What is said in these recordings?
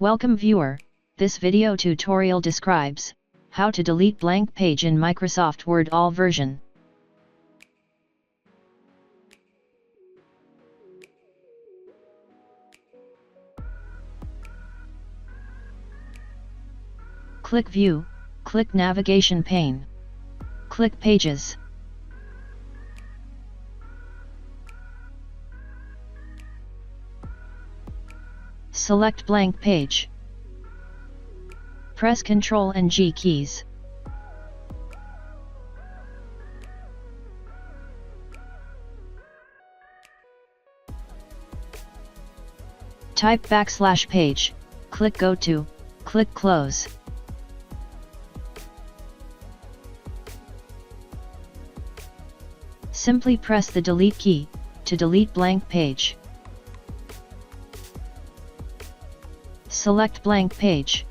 Welcome viewer, this video tutorial describes how to delete blank page in Microsoft Word all version. Click View, click Navigation pane. Click Pages. Select blank page. Press Ctrl and G keys. Type \page, click Go to, click Close. Simply press the Delete key to delete blank page. Select blank page.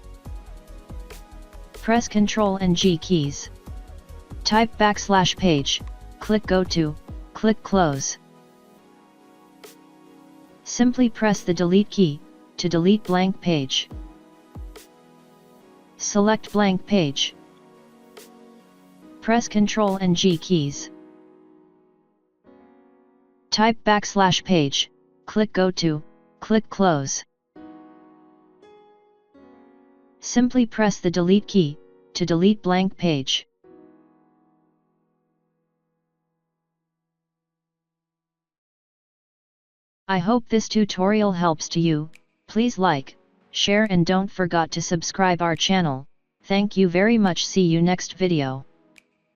Press Ctrl and G keys. Type \page, click Go to, click Close. Simply press the Delete key to delete blank page. Select blank page. Press Ctrl and G keys. Type \page, click Go to, click Close. Simply press the Delete key to delete blank page. I hope this tutorial helps to you. Please like, share and don't forget to subscribe our channel. Thank you very much. See you next video.